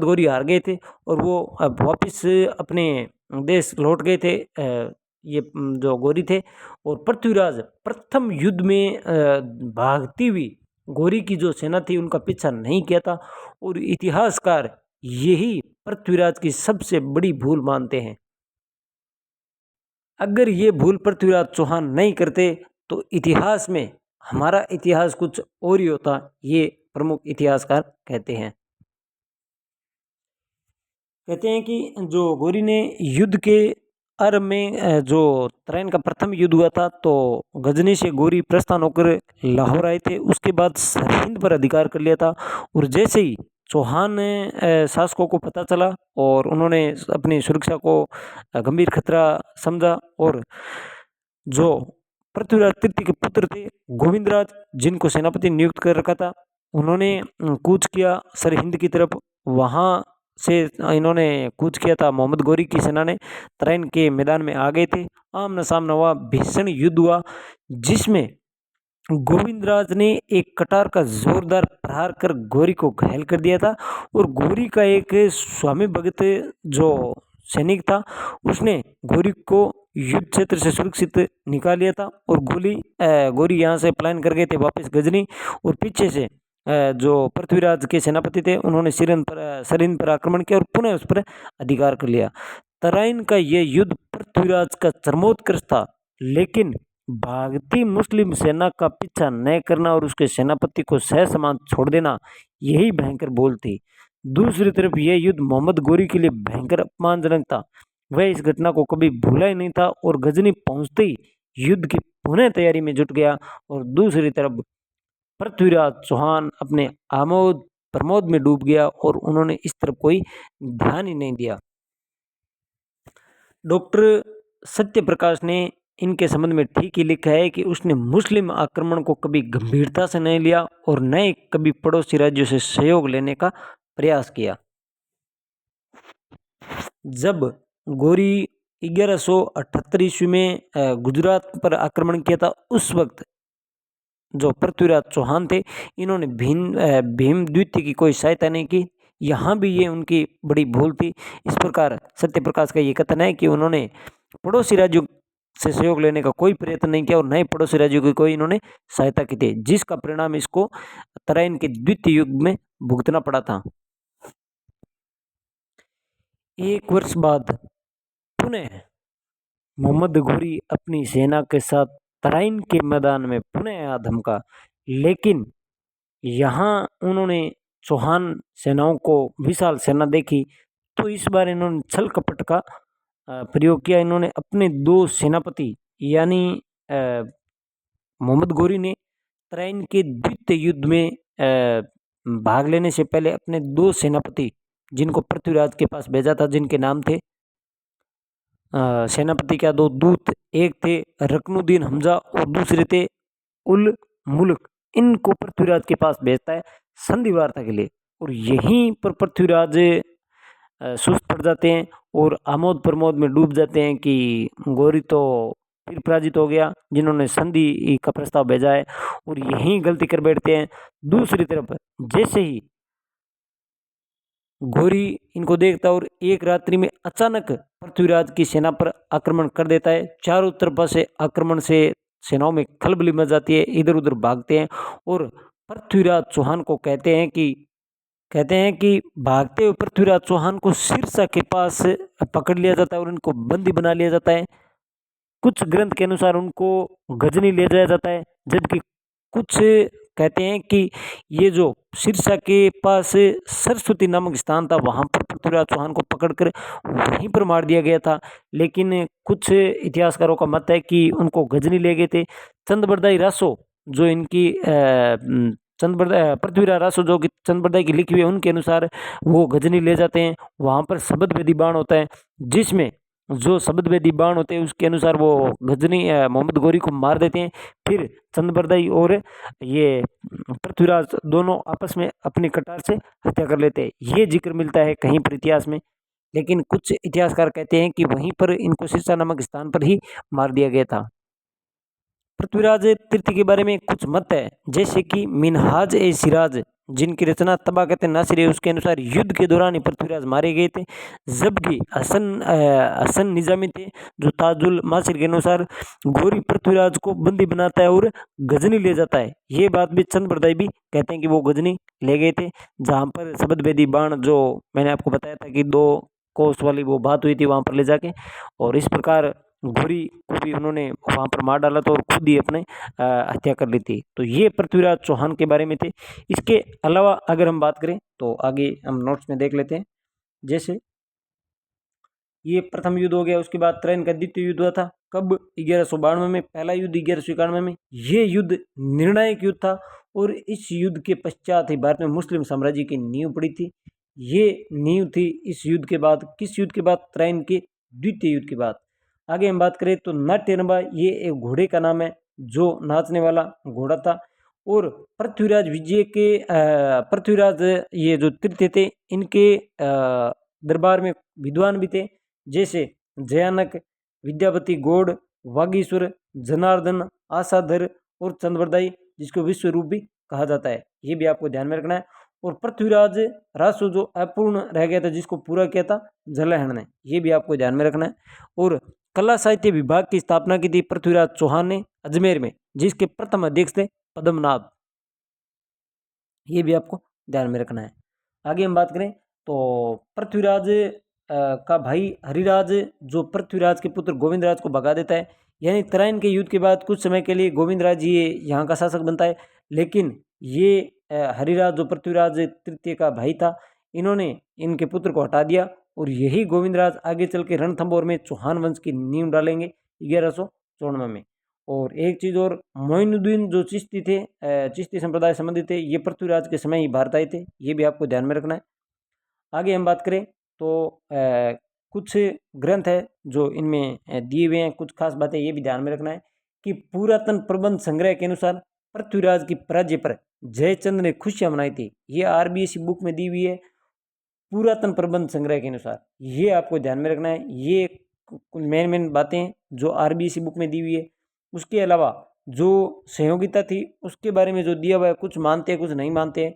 गौरी हार गए थे और वो वापस अपने देश लौट गए थे, ये जो गौरी थे। और पृथ्वीराज प्रथम युद्ध में भागती हुई गौरी की जो सेना थी उनका पीछा नहीं किया था, और इतिहासकार यही पृथ्वीराज की सबसे बड़ी भूल मानते हैं। अगर ये भूल पृथ्वीराज चौहान नहीं करते तो इतिहास में हमारा इतिहास कुछ और ही होता, ये प्रमुख इतिहासकार कहते हैं। कहते हैं कि जो गौरी ने युद्ध के आरंभ में जो तराइन का प्रथम युद्ध हुआ था तो गजनी से गौरी प्रस्थान होकर लाहौर आए थे, उसके बाद सरहिंद पर अधिकार कर लिया था। और जैसे ही चौहान शासकों को पता चला और उन्होंने अपनी सुरक्षा को गंभीर खतरा समझा, और जो पृथ्वीराज तृतीय के पुत्र थे गोविंदराज, जिनको सेनापति नियुक्त कर रखा था, उन्होंने कूच किया सरहिंद की तरफ। वहाँ से इन्होंने कूच किया था, मोहम्मद गौरी की सेना ने तराइन के मैदान में आ गए थे। आमना सामना हुआ, भीषण युद्ध हुआ, जिसमें गोविंदराज ने एक कटार का जोरदार प्रहार कर गौरी को घायल कर दिया था। और गौरी का एक स्वामी भगत जो सैनिक था उसने गौरी को युद्ध क्षेत्र से सुरक्षित निकाल लिया था। और गौरी यहाँ से पलायन कर गए थे वापस गजनी, और पीछे से जो पृथ्वीराज के सेनापति थे उन्होंने सरहिंद पर आक्रमण किया और पुनः उस पर अधिकार कर लिया। तराइन का यह युद्ध पृथ्वीराज का चरमोत्कर्ष था, लेकिन भागती मुस्लिम सेना का पीछा न करना और उसके सेनापति को ससमान छोड़ देना, यही भयंकर भूल थी। दूसरी तरफ यह युद्ध मोहम्मद गौरी के लिए भयंकर अपमानजनक था। वह इस घटना को कभी भूला ही नहीं था और गजनी पहुंचते ही युद्ध की पुनः तैयारी में जुट गया। और दूसरी तरफ पृथ्वीराज चौहान अपने आमोद प्रमोद में डूब गया और उन्होंने इस तरफ कोई ध्यान ही नहीं दिया। डॉक्टर सत्य प्रकाश ने इनके संबंध में ठीक ही लिखा है कि उसने मुस्लिम आक्रमण को कभी गंभीरता से नहीं लिया और न ही कभी पड़ोसी राज्यों से सहयोग लेने का प्रयास किया। जब गौरी 1178 ईस्वी में गुजरात पर आक्रमण किया था, उस वक्त जो पृथ्वीराज चौहान थे इन्होंने भीम द्वितीय की कोई सहायता नहीं की। यहाँ भी ये उनकी बड़ी भूल थी। इस प्रकार सत्य प्रकाश का ये कथन है कि उन्होंने पड़ोसी राज्यों से सहयोग लेने का कोई प्रयत्न नहीं किया और न ही पड़ोसी राज्यों की कोई इन्होंने सहायता की थी, जिसका परिणाम इसको तराइन के द्वितीय युग में भुगतना पड़ा था। एक वर्ष बाद पुनः मोहम्मद गौरी अपनी सेना के साथ तराइन के मैदान में पुनः आया धमका, लेकिन यहाँ उन्होंने चौहान सेनाओं को विशाल सेना देखी तो इस बार इन्होंने छल कपट का प्रयोग किया। इन्होंने अपने दो सेनापति यानी मोहम्मद गौरी ने तराइन के द्वितीय युद्ध में भाग लेने से पहले अपने दो सेनापति जिनको पृथ्वीराज के पास भेजा था, जिनके नाम थे सेनापति क्या दो दूत, एक थे रकनुद्दीन हमजा और दूसरे थे उल मुल्क, इनको पृथ्वीराज के पास भेजता है संधि वार्ता के लिए। और यहीं पर पृथ्वीराज सुस्त पड़ जाते हैं और आमोद प्रमोद में डूब जाते हैं कि गौरी तो फिर पराजित हो गया जिन्होंने संधि का प्रस्ताव भेजा है, और यहीं गलती कर बैठते हैं। दूसरी तरफ जैसे ही गौरी इनको देखता और एक रात्रि में अचानक पृथ्वीराज की सेना पर आक्रमण कर देता है। चारों तरफ से आक्रमण से सेनाओं में खलबली मच जाती है, इधर उधर भागते हैं और पृथ्वीराज चौहान को कहते हैं कि भागते हुए पृथ्वीराज चौहान को सिरसा के पास पकड़ लिया जाता है और इनको बंदी बना लिया जाता है। कुछ ग्रंथ के अनुसार उनको गजनी ले जाया जाता है, जबकि कुछ कहते हैं कि ये जो सिरसा के पास सरस्वती नामक स्थान था, वहाँ पर पृथ्वीराज चौहान को पकड़कर वहीं पर मार दिया गया था। लेकिन कुछ इतिहासकारों का मत है कि उनको गजनी ले गए थे। चंद्रबरदाई रासो जो इनकी पृथ्वीराज रासो जो कि चंद्रबरदाई की लिखी हुई है, उनके अनुसार वो गजनी ले जाते हैं। वहाँ पर शबद वेदी बाण होता है, जिसमें जो शबद वेदी बाण होते हैं उसके अनुसार वो गजनी मोहम्मद गौरी को मार देते हैं। फिर चंद्रबरदाई और ये पृथ्वीराज दोनों आपस में अपनी कटार से हत्या कर लेते हैं। ये जिक्र मिलता है कहीं पर इतिहास में, लेकिन कुछ इतिहासकार कहते हैं कि वहीं पर इनको सिरसा नामक स्थान पर ही मार दिया गया था। पृथ्वीराज तृतीय के बारे में कुछ मत है, जैसे कि मिनहाज ए सिराज जिनकी रचना तबाकत नासिर है, उसके अनुसार युद्ध के दौरान ही पृथ्वीराज मारे गए थे। जबकि हसन निजामी थे जो ताजुल मासिर के अनुसार गौरी पृथ्वीराज को बंदी बनाता है और गजनी ले जाता है। ये बात भी चंद्रबरदाई भी कहते हैं कि वो गजनी ले गए थे, जहाँ पर शबद वेदी बाण जो मैंने आपको बताया था कि 2 कोस वाली वो बात हुई थी वहाँ पर ले जाके, और इस प्रकार घोड़ी को भी उन्होंने वहाँ पर मार डाला था और खुद ही अपने हत्या कर ली थी। तो ये पृथ्वीराज चौहान के बारे में थे। इसके अलावा अगर हम बात करें तो आगे हम नोट्स में देख लेते हैं। जैसे ये प्रथम युद्ध हो गया, उसके बाद त्रैन का द्वितीय युद्ध हुआ था कब, 1192 में। पहला युद्ध 1191 में। ये युद्ध निर्णायक युद्ध था और इस युद्ध के पश्चात ही भारत में मुस्लिम साम्राज्य की नींव पड़ी थी। ये नींव थी इस युद्ध के बाद, किस युद्ध के बाद, त्रैन के द्वितीय युद्ध के बाद। आगे हम बात करें तो नाट्यरंभा ये एक घोड़े का नाम है जो नाचने वाला घोड़ा था। और पृथ्वीराज विजय के पृथ्वीराज ये जो तृतीय थे, इनके दरबार में विद्वान भी थे, जैसे जयानक, विद्यापति गौड़, वागीश्वर, जनार्दन, आशाधर और चंद्रबरदाई, जिसको विश्व रूप भी कहा जाता है। ये भी आपको ध्यान में रखना है। और पृथ्वीराज रासो जो अपूर्ण रह गया था, जिसको पूरा किया था जलाहण ने, ये भी आपको ध्यान में रखना है। और कला साहित्य विभाग की स्थापना की थी पृथ्वीराज चौहान ने अजमेर में, जिसके प्रथम अध्यक्ष थे पद्मनाभ। ये भी आपको ध्यान में रखना है। आगे हम बात करें तो पृथ्वीराज का भाई हरिराज जो पृथ्वीराज के पुत्र गोविंदराज को भगा देता है, यानी तराइन के युद्ध के बाद कुछ समय के लिए गोविंदराज ये यहाँ का शासक बनता है। लेकिन ये हरिराज जो पृथ्वीराज तृतीय का भाई था, इन्होंने इनके पुत्र को हटा दिया और यही गोविंदराज आगे चल के रणथंभौर में चौहान वंश की नींव डालेंगे 1194 में। और एक चीज़ और, मोइनुद्दीन जो चिश्ती थे, चिश्ती संप्रदाय संबंधित थे, ये पृथ्वीराज के समय ही भारत आए थे। ये भी आपको ध्यान में रखना है। आगे हम बात करें तो कुछ ग्रंथ है जो इनमें दिए हुए हैं, कुछ खास बातें ये भी ध्यान में रखना है कि पुरातन प्रबंध संग्रह के अनुसार पृथ्वीराज की पराजय पर जयचंद ने खुशियां मनाई थी। ये आरबीएससी बुक में दी हुई है पुरातन प्रबंध संग्रह के अनुसार। ये आपको ध्यान में रखना है। ये मेन बातें जो आरबीएससी बुक में दी हुई है। उसके अलावा जो सहयोगिता थी उसके बारे में जो दिया हुआ है, कुछ मानते हैं कुछ नहीं मानते हैं।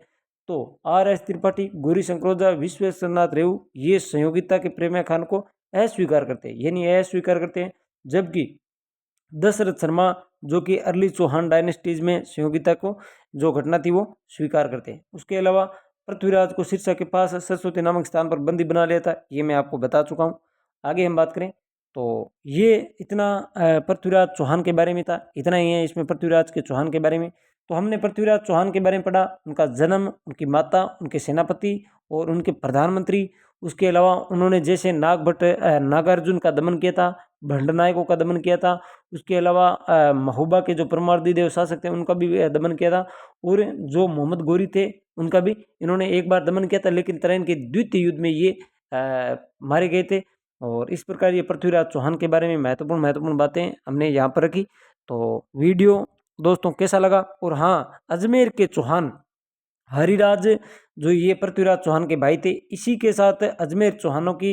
तो आर.एस. त्रिपाठी, गौरी शंकरोजा, विश्वेश्वरनाथ रेऊ ये संयोगिता के प्रेम खान को अस्वीकार करते हैं, यानी अस्वीकार करते हैं। जबकि दशरथ शर्मा जो कि अर्ली चौहान डायनेस्टीज में संयोगिता को जो घटना थी वो स्वीकार करते हैं। उसके अलावा पृथ्वीराज को सिरसा के पास सरस्वती नामक स्थान पर बंदी बना लिया था, ये मैं आपको बता चुका हूँ। आगे हम बात करें तो ये इतना पृथ्वीराज चौहान के बारे में था, इतना ही है इसमें पृथ्वीराज के चौहान के बारे में। तो हमने पृथ्वीराज चौहान के बारे में पढ़ा, उनका जन्म, उनकी माता, उनके सेनापति और उनके प्रधानमंत्री। उसके अलावा उन्होंने जैसे नागार्जुन का दमन किया था, भंडनायकों का दमन किया था। उसके अलावा महोबा के जो परमार्दी शासक थे उनका भी दमन किया था। और जो मोहम्मद गौरी थे उनका भी इन्होंने एक बार दमन किया था, लेकिन तराइन के द्वितीय युद्ध में ये मारे गए थे। और इस प्रकार ये पृथ्वीराज चौहान के बारे में महत्वपूर्ण बातें हमने यहाँ पर रखी। तो वीडियो दोस्तों कैसा लगा? और हाँ, अजमेर के चौहान हरिराज जो ये पृथ्वीराज चौहान के भाई थे, इसी के साथ अजमेर चौहानों की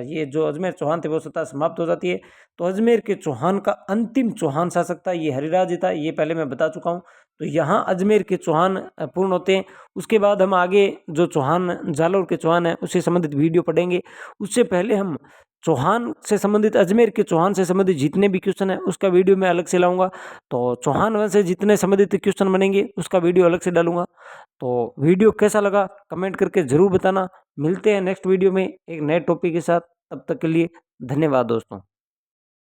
ये जो अजमेर चौहान थे वो सत्ता समाप्त हो जाती है। तो अजमेर के चौहान का अंतिम चौहान शासक था ये हरिराज था, ये पहले मैं बता चुका हूँ। तो यहाँ अजमेर के चौहान पूर्ण होते हैं। उसके बाद हम आगे जो चौहान जालोर के चौहान हैं उससे संबंधित वीडियो पढ़ेंगे। उससे पहले हम चौहान से संबंधित, अजमेर के चौहान से संबंधित जितने भी क्वेश्चन है उसका वीडियो मैं अलग से लाऊंगा। तो चौहान वंश से जितने संबंधित क्वेश्चन बनेंगे उसका वीडियो अलग से डालूंगा। तो वीडियो कैसा लगा कमेंट करके ज़रूर बताना। मिलते हैं नेक्स्ट वीडियो में एक नए टॉपिक के साथ, तब तक के लिए धन्यवाद दोस्तों।